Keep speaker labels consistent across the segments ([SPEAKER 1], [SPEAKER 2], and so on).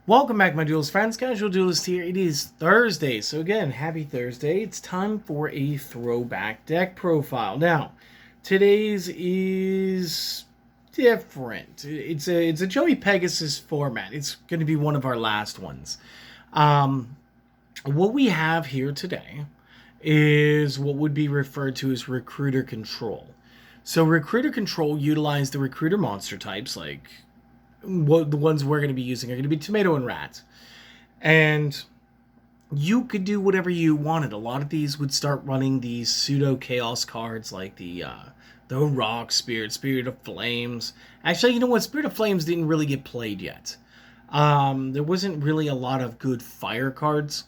[SPEAKER 1] Welcome back, my Duelist friends. Casual Duelist here. It is Thursday, so again, happy Thursday. It's time for a throwback deck profile. Now, today's is different. It's a Joey-Pegasus format. It's going to be one of our last ones. What we have here today is what would be referred to as recruiter control. So recruiter control utilized the recruiter monster types like what the ones we're going to be using are going to be tomato and rat. And you could do whatever you wanted. A lot of these would start running these pseudo chaos cards like the rock spirit of flames. Actually, you know what? Spirit of flames didn't really get played yet. There wasn't really a lot of good fire cards.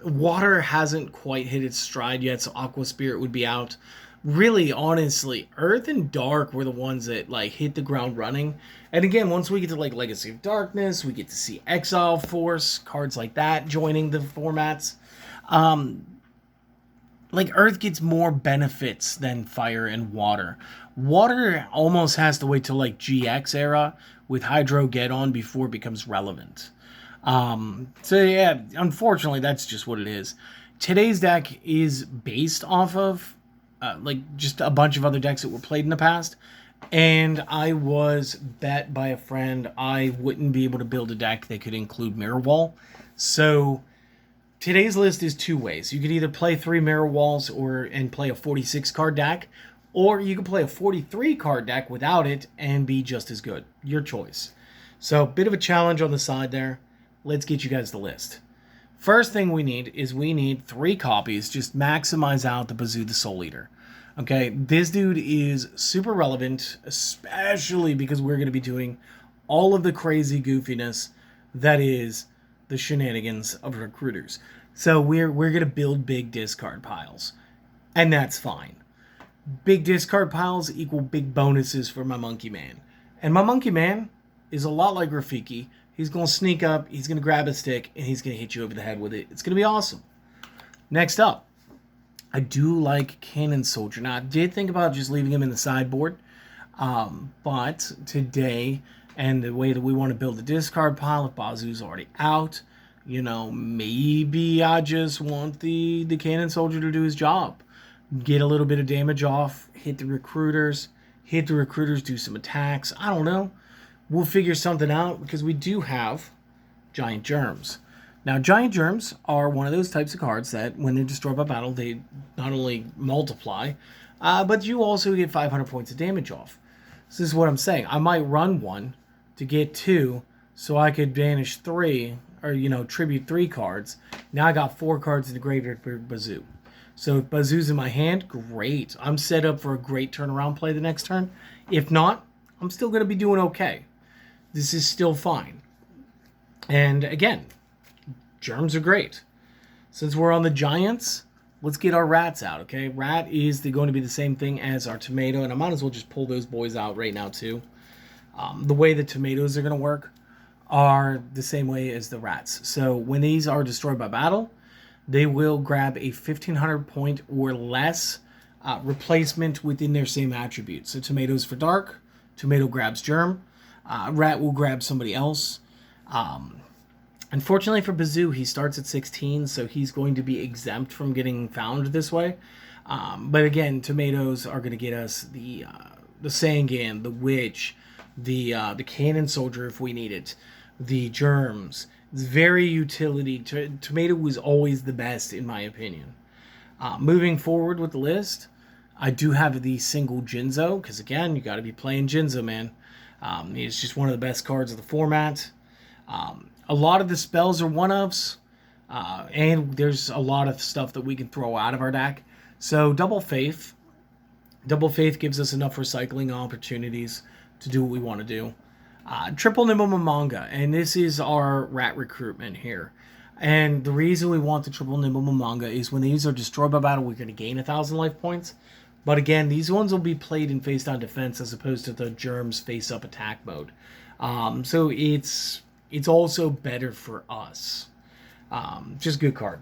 [SPEAKER 1] Water hasn't quite hit its stride yet, so Aqua Spirit would be out. Really, honestly, Earth and Dark were the ones that like hit the ground running. And again, once we get to like Legacy of Darkness, we get to see Exile Force, cards like that joining the formats. Like Earth gets more benefits than Fire and Water. Water almost has to wait till like GX era with Hydro Get On before it becomes relevant. So yeah, unfortunately, that's just what it is. Today's deck is based off of like just a bunch of other decks that were played in the past, and I was bet by a friend I wouldn't be able to build a deck that could include Mirror Wall. So today's list is two ways. You could either play 3 Mirror Walls and play a 46 card deck, or you could play a 43 card deck without it and be just as good. Your choice. So bit of a challenge on the side there. Let's get you guys the list. First thing we need 3 copies. Just maximize out the Bazoo the Soul Eater. Okay, this dude is super relevant, especially because we're going to be doing all of the crazy goofiness that is the shenanigans of recruiters. So we're going to build big discard piles, and that's fine. Big discard piles equal big bonuses for my Monkey Man. And my Monkey Man is a lot like Rafiki. He's going to sneak up, he's going to grab a stick, and he's going to hit you over the head with it. It's going to be awesome. Next up, I do like Cannon Soldier. Now, I did think about just leaving him in the sideboard, but today, and the way that we want to build the discard pile, if Bazoo's already out, you know, maybe I just want the Cannon Soldier to do his job. Get a little bit of damage off, hit the recruiters, do some attacks. I don't know. We'll figure something out because we do have Giant Germs. Now, Giant Germs are one of those types of cards that when they're destroyed by battle, they not only multiply, but you also get 500 points of damage off. So this is what I'm saying. I might run one to get 2 so I could banish 3 or, you know, tribute 3 cards. Now I got 4 cards in the graveyard for Bazoo. So if Bazoo's in my hand, great. I'm set up for a great turnaround play the next turn. If not, I'm still going to be doing okay. This is still fine. And again, Germs are great. Since we're on the Giants, let's get our rats out, okay? Rat is going to be the same thing as our tomato, and I might as well just pull those boys out right now too. The way the tomatoes are going to work are the same way as the rats. So when these are destroyed by battle, they will grab a 1,500 point or less replacement within their same attribute. So tomatoes for dark, tomato grabs germ, rat will grab somebody else. Unfortunately for Bazoo, he starts at 16, so he's going to be exempt from getting found this way. But again, tomatoes are going to get us the Sangan, the Witch, the Cannon Soldier if we need it, the Germs. It's very utility. Tomato was always the best in my opinion. Moving forward with the list, I do have the single Jinzo, because again, you got to be playing Jinzo, man. He's just one of the best cards of the format. A lot of the spells are one-ofs, and there's a lot of stuff that we can throw out of our deck. So Double Faith gives us enough recycling opportunities to do what we want to do. Triple Nimble Mamanga, and this is our rat recruitment here. And the reason we want the Triple Nimble Mamanga is when these are destroyed by battle, we're going to gain 1,000 life points. But again, these ones will be played in face-down defense as opposed to the Germs face-up attack mode. So it's also better for us. Just good card.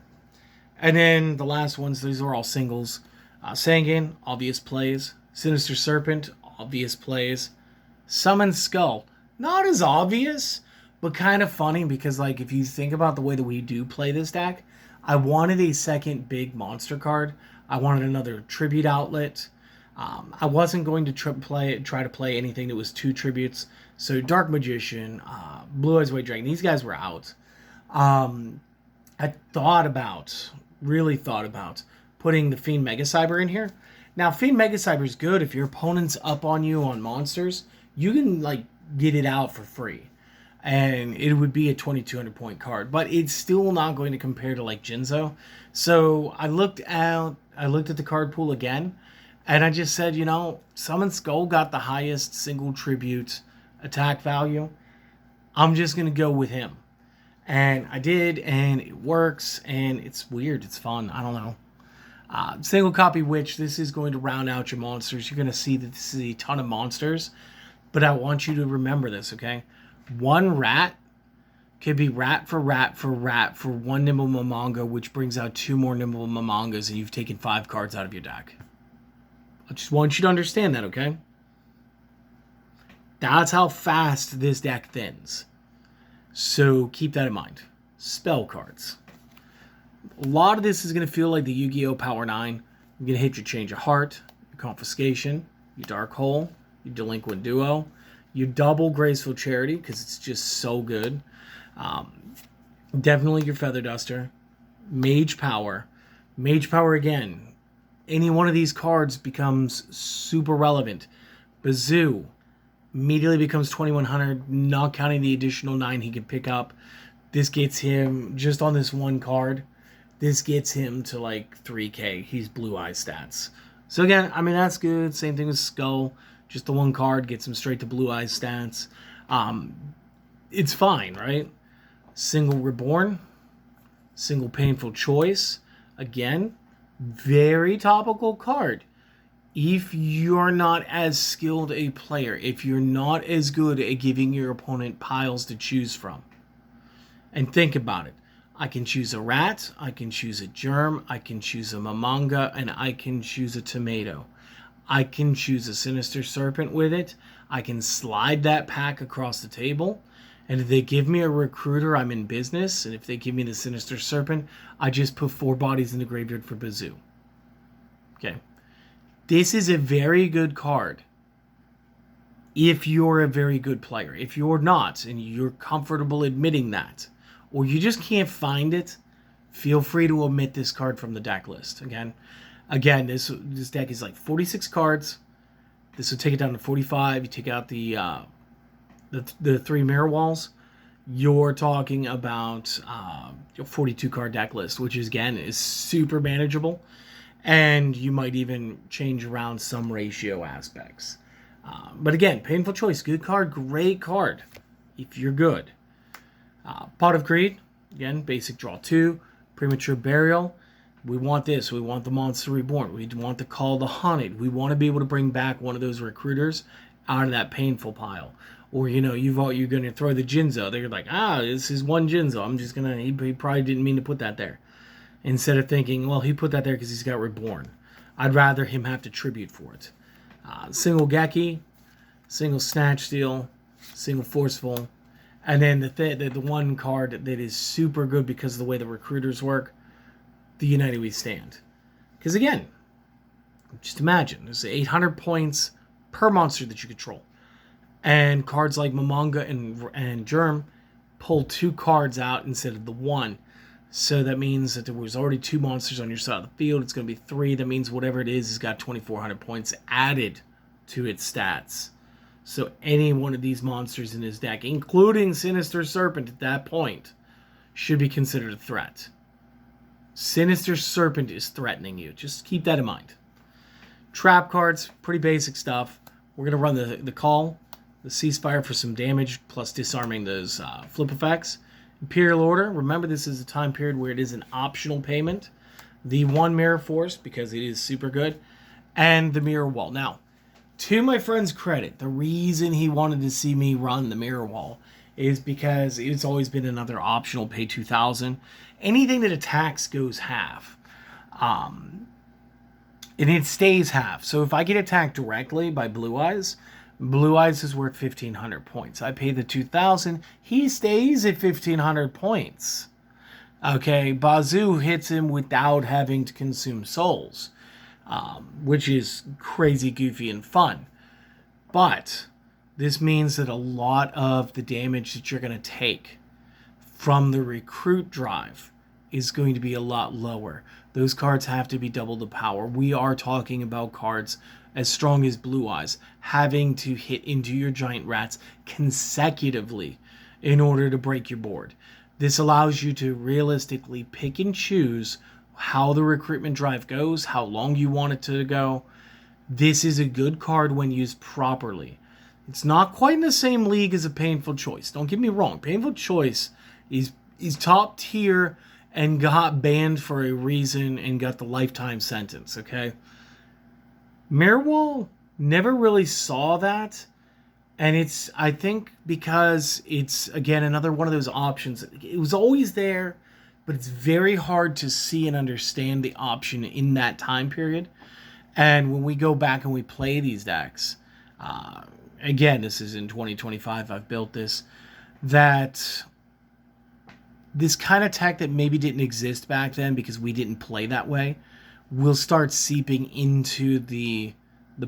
[SPEAKER 1] And then the last ones, these are all singles. Sangan, obvious plays. Sinister Serpent, obvious plays. Summon Skull, not as obvious, but kind of funny because, like, if you think about the way that we do play this deck, I wanted a second big monster card. I wanted another tribute outlet. I wasn't going to try to play anything that was two tributes. So Dark Magician, Blue Eyes White Dragon, these guys were out. I really thought about putting the Fiend Mega Cyber in here. Now, Fiend Mega Cyber is good if your opponent's up on you on monsters. You can, like, get it out for free. And it would be a 2,200 point card. But it's still not going to compare to, like, Jinzo. So I looked at the card pool again. And I just said, you know, Summon Skull got the highest single tribute attack value. I'm just going to go with him. And I did, and it works, and it's weird. It's fun. I don't know. Single copy Witch. This is going to round out your monsters. You're going to see that this is a ton of monsters. But I want you to remember this, okay? One rat could be rat for one Nimble Momonga, which brings out two more Nimble Momongas, and you've taken 5 cards out of your deck. I just want you to understand that, okay? That's how fast this deck thins. So keep that in mind. Spell cards. A lot of this is going to feel like the Yu-Gi-Oh! Power 9. You're going to hit your Change of Heart, your Confiscation, your Dark Hole, your Delinquent Duo, your double Graceful Charity, because it's just so good. Definitely your Feather Duster. Mage Power. Mage Power again. Any one of these cards becomes super relevant. Bazoo immediately becomes 2,100, not counting the additional 9 he can pick up. This gets him, just on this one card, this gets him to like 3k. He's Blue Eye stats. So again, I mean, that's good. Same thing with Skull. Just the one card gets him straight to Blue Eye stats. It's fine, right? Single Reborn. Single Painful Choice. Again, very topical card. If you're not as skilled a player, if you're not as good at giving your opponent piles to choose from, and think about it. I can choose a rat, I can choose a germ, I can choose a Momonga, and I can choose a tomato. I can choose a Sinister Serpent with it. I can slide that pack across the table. And if they give me a Recruiter, I'm in business. And if they give me the Sinister Serpent, I just put 4 bodies in the graveyard for Bazoo. Okay. This is a very good card if you're a very good player. If you're not, and you're comfortable admitting that, or you just can't find it, feel free to omit this card from the deck list. Again, this deck is like 46 cards. This will take it down to 45. You take out the 3 mirror walls. You're talking about your 42 card deck list, which is, again, is super manageable. And you might even change around some ratio aspects. But again, Painful Choice, good card, great card, if you're good. Pot of Greed, again, basic draw 2. Premature Burial, we want this. We want the Monster Reborn. We want the Call the Haunted. We want to be able to bring back one of those Recruiters out of that painful pile. Or, you know, you're going to throw the Jinzo. They're like, this is one Jinzo. I'm just going to, he probably didn't mean to put that there. Instead of thinking, well, he put that there because he's got Reborn. I'd rather him have to tribute for it. Single Geki, single Snatch Steal, single Forceful, and then the one card that is super good because of the way the Recruiters work, the United We Stand. Because again, just imagine, there's 800 points per monster that you control. And cards like Momonga and Germ pull 2 cards out instead of the 1. So that means that there was already 2 monsters on your side of the field. It's going to be 3. That means whatever it is has got 2,400 points added to its stats. So any one of these monsters in his deck, including Sinister Serpent at that point, should be considered a threat. Sinister Serpent is threatening you. Just keep that in mind. Trap cards, pretty basic stuff. We're going to run the Call, the Ceasefire for some damage, plus disarming those flip effects. Imperial Order, remember this is a time period where it is an optional payment. The 1 Mirror Force, because it is super good. And the Mirror Wall. Now, to my friend's credit, the reason he wanted to see me run the Mirror Wall is because it's always been another optional pay 2,000. Anything that attacks goes half. And it stays half. So if I get attacked directly by Blue Eyes, Blue Eyes is worth 1,500 points. I pay the 2,000. He stays at 1,500 points. Okay, Bazoo hits him without having to consume souls, which is crazy, goofy, and fun. But this means that a lot of the damage that you're going to take from the recruit drive is going to be a lot lower. Those cards have to be double the power. We are talking about cards as strong as Blue Eyes having to hit into your giant rats consecutively in order to break your board. This allows you to realistically pick and choose how the recruitment drive goes, how long you want it to go. This is a good card when used properly. It's not quite in the same league as a Painful Choice. Don't get me wrong. Painful Choice is top tier and got banned for a reason and got the lifetime sentence, okay? Mirrorwall never really saw that. And it's, I think, because it's, again, another one of those options. It was always there, but it's very hard to see and understand the option in that time period. And when we go back and we play these decks, again, this is in 2025, I've built this, that this kind of tech that maybe didn't exist back then because we didn't play that way will start seeping into the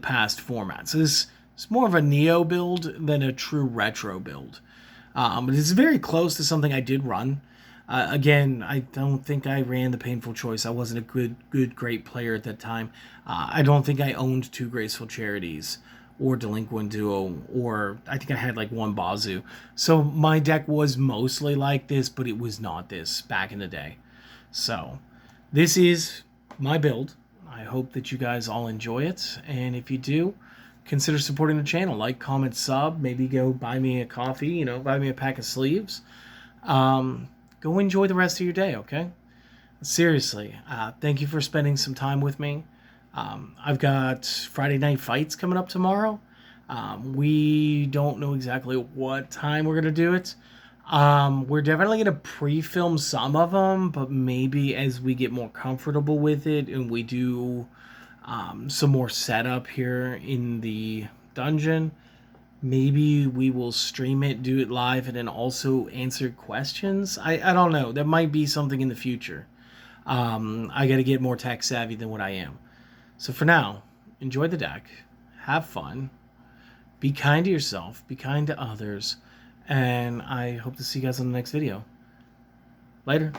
[SPEAKER 1] past format. So this is more of a Neo build than a true retro build. But it's very close to something I did run. Again, I don't think I ran the Painful Choice. I wasn't a great player at that time. I don't think I owned 2 Graceful Charities or Delinquent Duo, or I think I had like 1 Bazoo. So my deck was mostly like this, but it was not this back in the day. So this is my build. I hope that you guys all enjoy it. And if you do, consider supporting the channel. Like, comment, sub. Maybe go buy me a coffee, buy me a pack of sleeves. Go enjoy the rest of your day, okay? Seriously, thank you for spending some time with me. I've got Friday Night Fights coming up tomorrow. We don't know exactly what time we're going to do it. We're definitely going to pre-film some of them, but maybe as we get more comfortable with it and we do some more setup here in the dungeon, maybe we will stream it, do it live, and then also answer questions. I don't know. That might be something in the future. I got to get more tech savvy than what I am. So for now, enjoy the deck. Have fun. Be kind to yourself. Be kind to others. And I hope to see you guys on the next video. Later.